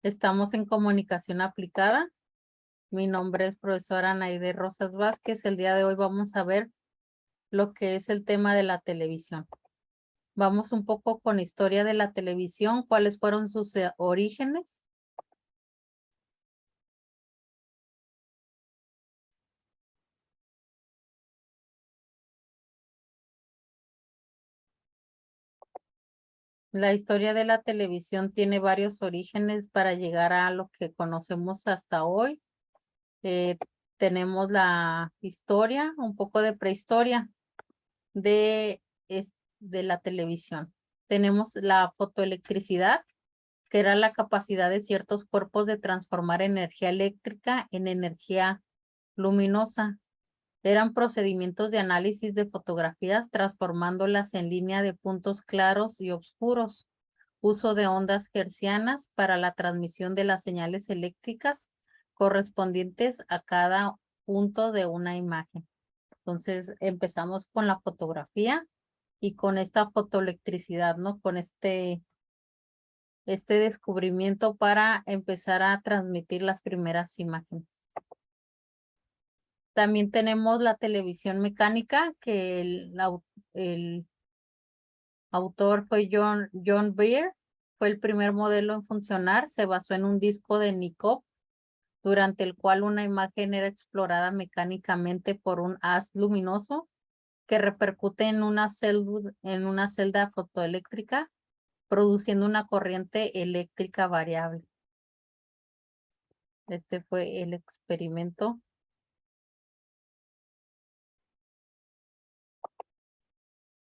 Estamos en comunicación aplicada. Mi nombre es profesora Naide Rosas Vázquez. El día de hoy vamos a ver lo que es el tema de la televisión. Vamos un poco con historia de la televisión, cuáles fueron sus orígenes. La historia de la televisión tiene varios orígenes para llegar a lo que conocemos hasta hoy. Eh, Tenemos la historia, un poco de prehistoria de, de la televisión. Tenemos la fotoelectricidad, que era la capacidad de ciertos cuerpos de transformar energía eléctrica en energía luminosa. Eran procedimientos de análisis de fotografías transformándolas en línea de puntos claros y oscuros. Uso de ondas hertzianas para la transmisión de las señales eléctricas correspondientes a cada punto de una imagen. Entonces empezamos con la fotografía y con esta fotoelectricidad, ¿no? Con este descubrimiento para empezar a transmitir las primeras imágenes. También tenemos la televisión mecánica, que el autor fue John Beer, fue el primer modelo en funcionar, se basó en un disco de Nikop, durante el cual una imagen era explorada mecánicamente por un haz luminoso que repercute en una celda fotoeléctrica, produciendo una corriente eléctrica variable. Este fue el experimento.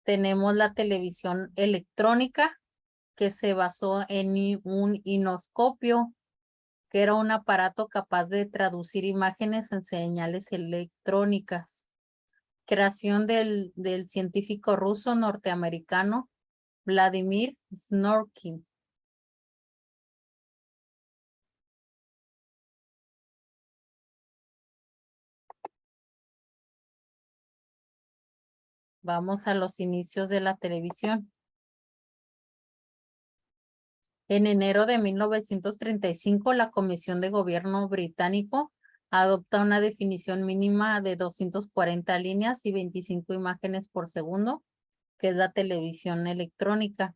Tenemos la televisión electrónica, que se basó en un inoscopio, que era un aparato capaz de traducir imágenes en señales electrónicas. Creación del científico ruso norteamericano Vladimir Snorkin. Vamos a los inicios de la televisión. En enero de 1935, la Comisión de Gobierno británico adopta una definición mínima de 240 líneas y 25 imágenes por segundo, que es la televisión electrónica.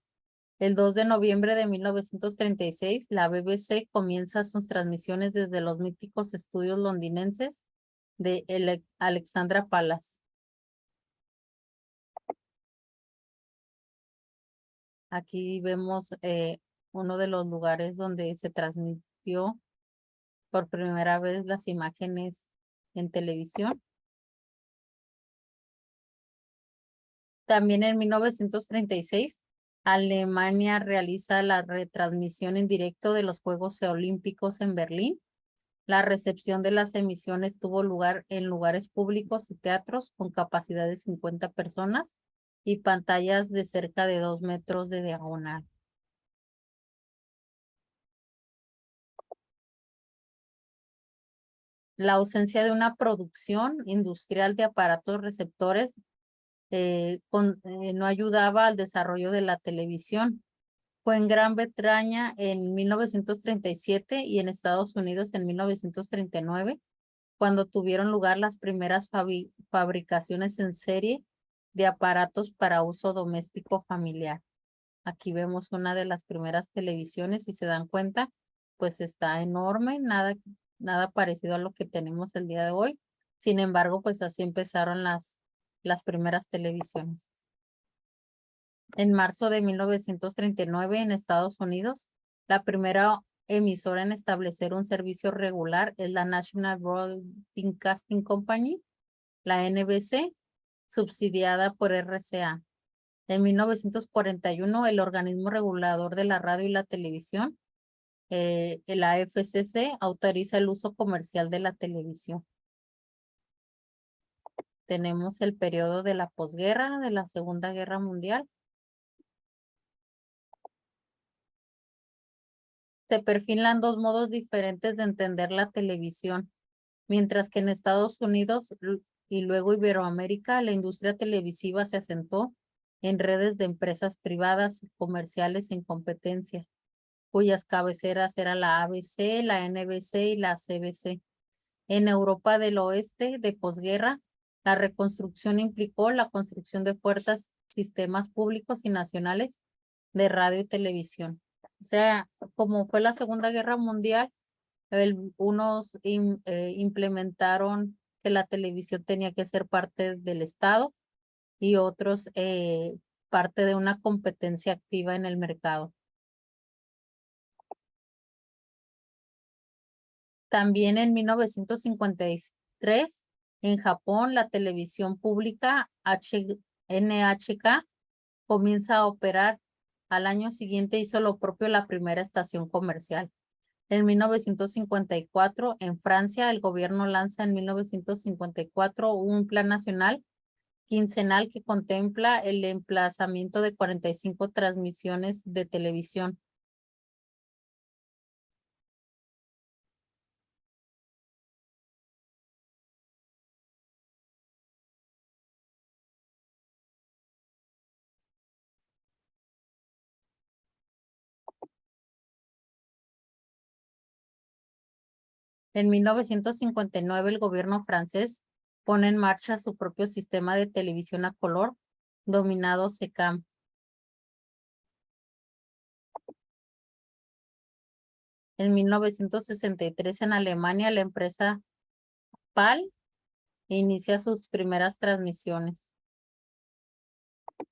El 2 de noviembre de 1936, la BBC comienza sus transmisiones desde los míticos estudios londinenses de Alexandra Palace. Aquí vemos uno de los lugares donde se transmitió por primera vez las imágenes en televisión. También en 1936, Alemania realiza la retransmisión en directo de los Juegos Olímpicos en Berlín. La recepción de las emisiones tuvo lugar en lugares públicos y teatros con capacidad de 50 personas y pantallas de cerca de 2 metros de diagonal. La ausencia de una producción industrial de aparatos receptores no ayudaba al desarrollo de la televisión. Fue en Gran Bretaña en 1937 y en Estados Unidos en 1939, cuando tuvieron lugar las primeras fabricaciones en serie de aparatos para uso doméstico familiar. Aquí vemos una de las primeras televisiones y se dan cuenta, pues está enorme, nada parecido a lo que tenemos el día de hoy. Sin embargo, pues así empezaron las primeras televisiones. En marzo de 1939, en Estados Unidos, la primera emisora en establecer un servicio regular es la National Broadcasting Company, la NBC, subsidiada por RCA. En 1941, el organismo regulador de la radio y la televisión, la FCC, autoriza el uso comercial de la televisión. Tenemos el periodo de la posguerra, de la Segunda Guerra Mundial. Se perfilan dos modos diferentes de entender la televisión. Mientras que en Estados Unidos y luego Iberoamérica, la industria televisiva se asentó en redes de empresas privadas y comerciales en competencia. cuyas cabeceras eran la ABC, la NBC y la CBC. En Europa del Oeste de posguerra, la reconstrucción implicó la construcción de fuertes sistemas públicos y nacionales de radio y televisión. O sea, como fue la Segunda Guerra Mundial, unos implementaron que la televisión tenía que ser parte del Estado y otros parte de una competencia activa en el mercado. También en 1953, en Japón, la televisión pública NHK comienza a operar. Al año siguiente hizo lo propio la primera estación comercial. En 1954, en Francia, el gobierno lanza en 1954 un plan nacional quincenal que contempla el emplazamiento de 45 transmisiones de televisión. En 1959, el gobierno francés pone en marcha su propio sistema de televisión a color, dominado SECAM. En 1963, en Alemania, la empresa PAL inicia sus primeras transmisiones.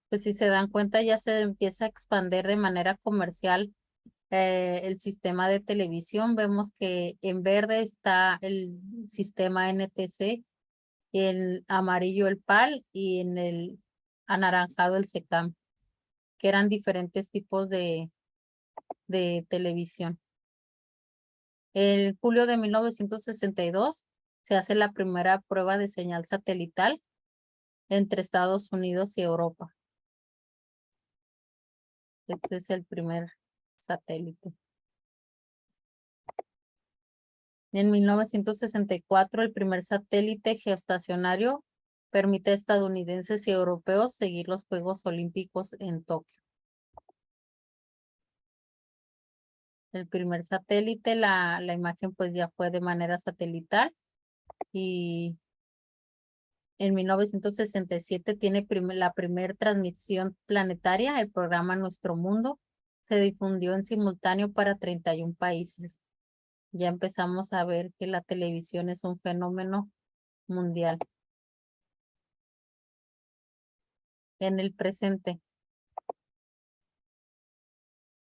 Pues si se dan cuenta, ya se empieza a expandir de manera comercial el sistema de televisión. Vemos que en verde está el sistema NTC, en amarillo el PAL y en el anaranjado el SECAM, que eran diferentes tipos de televisión. En julio de 1962 se hace la primera prueba de señal satelital entre Estados Unidos y Europa. Este es el primer satélite. En 1964, el primer satélite geoestacionario permite a estadounidenses y europeos seguir los Juegos Olímpicos en Tokio. El primer satélite, la imagen pues ya fue de manera satelital y en 1967 tiene la primera transmisión planetaria, el programa Nuestro Mundo. Se difundió en simultáneo para 31 países. Ya empezamos a ver que la televisión es un fenómeno mundial. En el presente,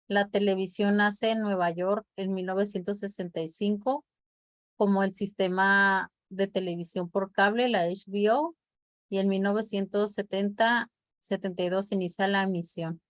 la televisión nace en Nueva York en 1965 como el sistema de televisión por cable, la HBO, y en 1972 inicia la emisión.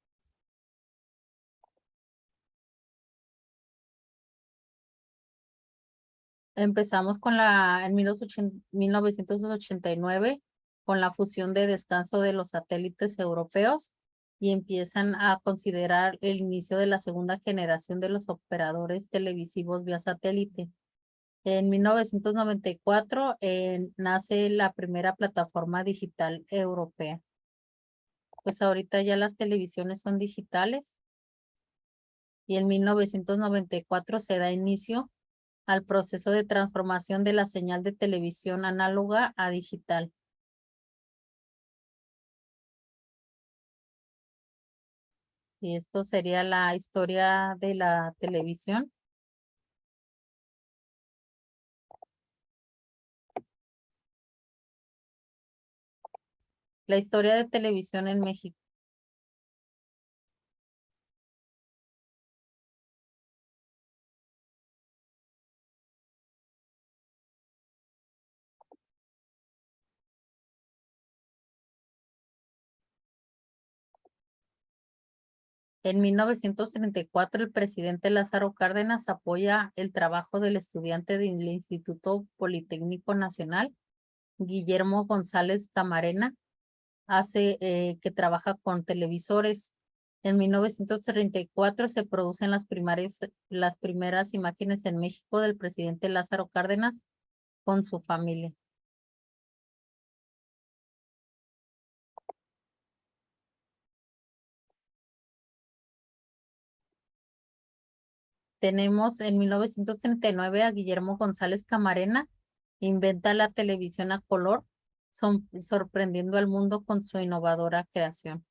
Empezamos con en 1989 con la fusión de descanso de los satélites europeos y empiezan a considerar el inicio de la segunda generación de los operadores televisivos vía satélite. En 1994 nace la primera plataforma digital europea. Pues ahorita ya las televisiones son digitales y en 1994 se da inicio al proceso de transformación de la señal de televisión análoga a digital. Y esto sería la historia de la televisión. La historia de televisión en México. En 1934, el presidente Lázaro Cárdenas apoya el trabajo del estudiante del Instituto Politécnico Nacional, Guillermo González Camarena, que trabaja con televisores. En 1934 se producen las primeras imágenes en México del presidente Lázaro Cárdenas con su familia. Tenemos en 1939 a Guillermo González Camarena, inventa la televisión a color, sorprendiendo al mundo con su innovadora creación.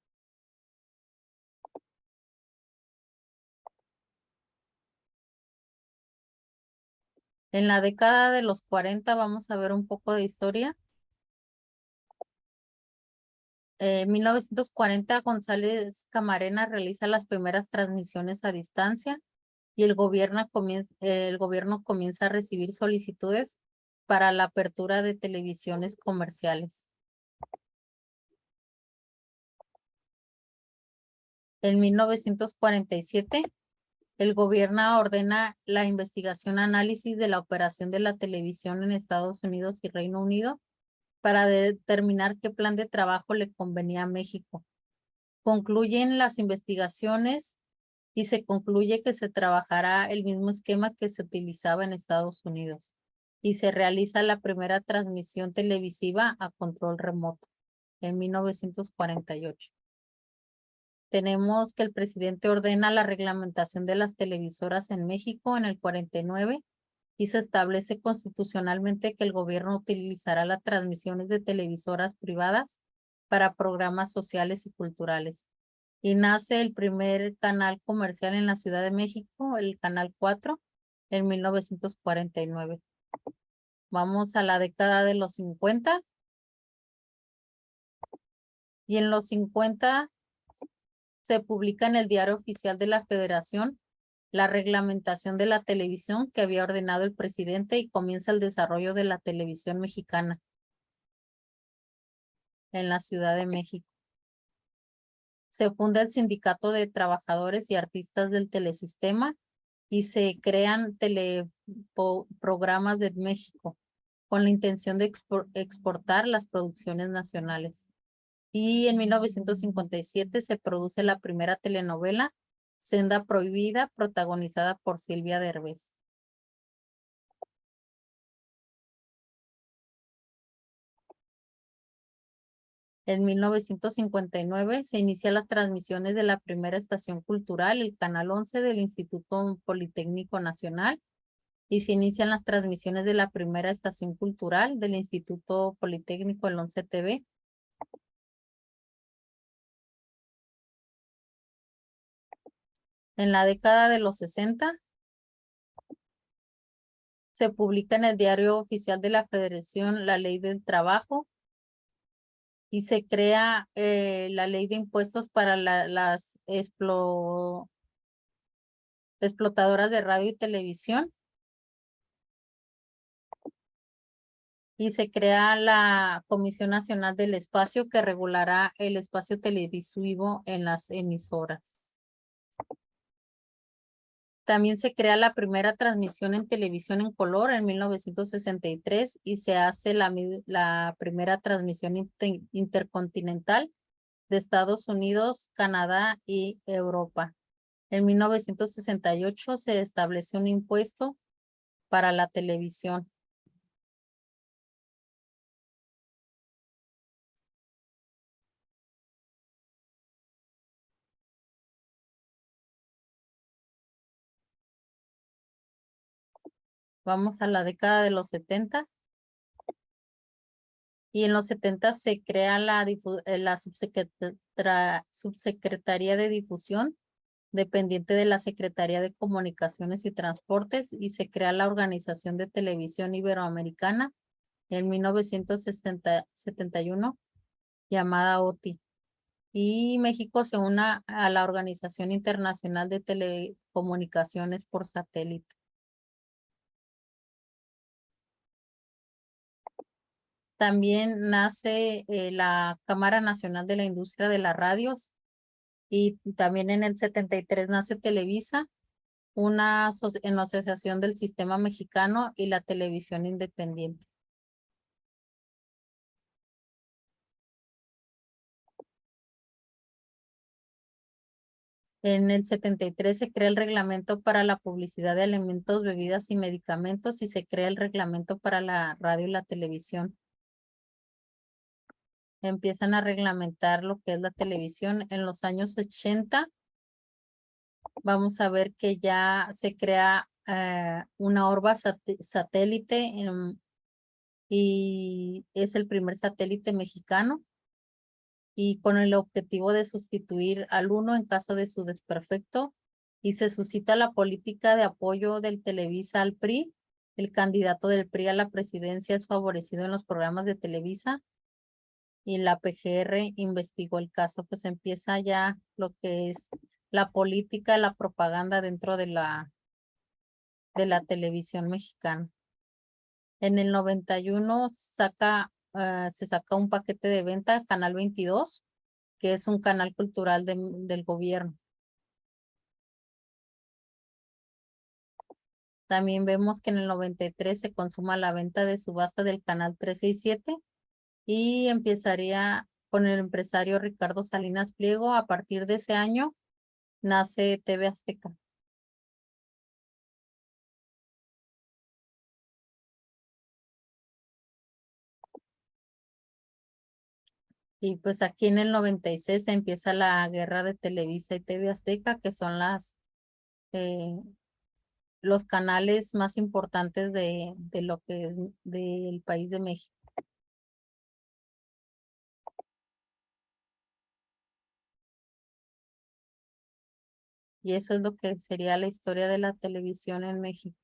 En la década de los 40 vamos a ver un poco de historia. En 1940 González Camarena realiza las primeras transmisiones a distancia y el gobierno comienza a recibir solicitudes para la apertura de televisiones comerciales. En 1947, el gobierno ordena la investigación análisis de la operación de la televisión en Estados Unidos y Reino Unido para determinar qué plan de trabajo le convenía a México. Concluyen las investigaciones y se concluye que se trabajará el mismo esquema que se utilizaba en Estados Unidos y se realiza la primera transmisión televisiva a control remoto en 1948. Tenemos que el presidente ordena la reglamentación de las televisoras en México en el 49 y se establece constitucionalmente que el gobierno utilizará las transmisiones de televisoras privadas para programas sociales y culturales. Y nace el primer canal comercial en la Ciudad de México, el Canal 4, en 1949. Vamos a la década de los 50. Y en los 50 se publica en el Diario Oficial de la Federación la reglamentación de la televisión que había ordenado el presidente y comienza el desarrollo de la televisión mexicana en la Ciudad de México. Se funda el Sindicato de Trabajadores y Artistas del Telesistema y se crean programas de México con la intención de exportar las producciones nacionales. Y en 1957 se produce la primera telenovela, Senda Prohibida, protagonizada por Silvia Derbez. En 1959 se inician las transmisiones de la primera estación cultural, el Canal 11 del Instituto Politécnico Nacional, y se inician las transmisiones de la primera estación cultural del Instituto Politécnico, el 11 TV. En la década de los 60 se publica en el Diario Oficial de la Federación la Ley del Trabajo y se crea la Ley de Impuestos para las explotadoras de radio y televisión. Y se crea la Comisión Nacional del Espacio que regulará el espacio televisivo en las emisoras. También se crea la primera transmisión en televisión en color en 1963 y se hace la primera transmisión intercontinental de Estados Unidos, Canadá y Europa. En 1968 se estableció un impuesto para la televisión. Vamos a la década de los 70. Y en los 70 se crea la Subsecretaría de Difusión, dependiente de la Secretaría de Comunicaciones y Transportes, y se crea la Organización de Televisión Iberoamericana en 1971, llamada OTI. Y México se une a la Organización Internacional de Telecomunicaciones por Satélite. También nace la Cámara Nacional de la Industria de las Radios y también en el 73 nace Televisa, en la Asociación del Sistema Mexicano y la Televisión Independiente. En el 73 se crea el reglamento para la publicidad de alimentos, bebidas y medicamentos y se crea el reglamento para la radio y la televisión. Empiezan a reglamentar lo que es la televisión en los años 80. vamos a ver que ya se crea una orba satélite y es el primer satélite mexicano y con el objetivo de sustituir al uno en caso de su desperfecto y se suscita la política de apoyo del Televisa al PRI. El candidato del PRI a la presidencia es favorecido en los programas de Televisa y la PGR investigó el caso, pues empieza ya lo que es la política, la propaganda dentro de la televisión mexicana. En el 91 se saca un paquete de venta, Canal 22, que es un canal cultural del gobierno. También vemos que en el 93 se consuma la venta de subasta del canal 367 y empezaría con el empresario Ricardo Salinas Pliego. A partir de ese año nace TV Azteca. Y pues aquí en el 96 se empieza la guerra de Televisa y TV Azteca, que son eh, los canales más importantes de lo que es del país de México. Y eso es lo que sería la historia de la televisión en México.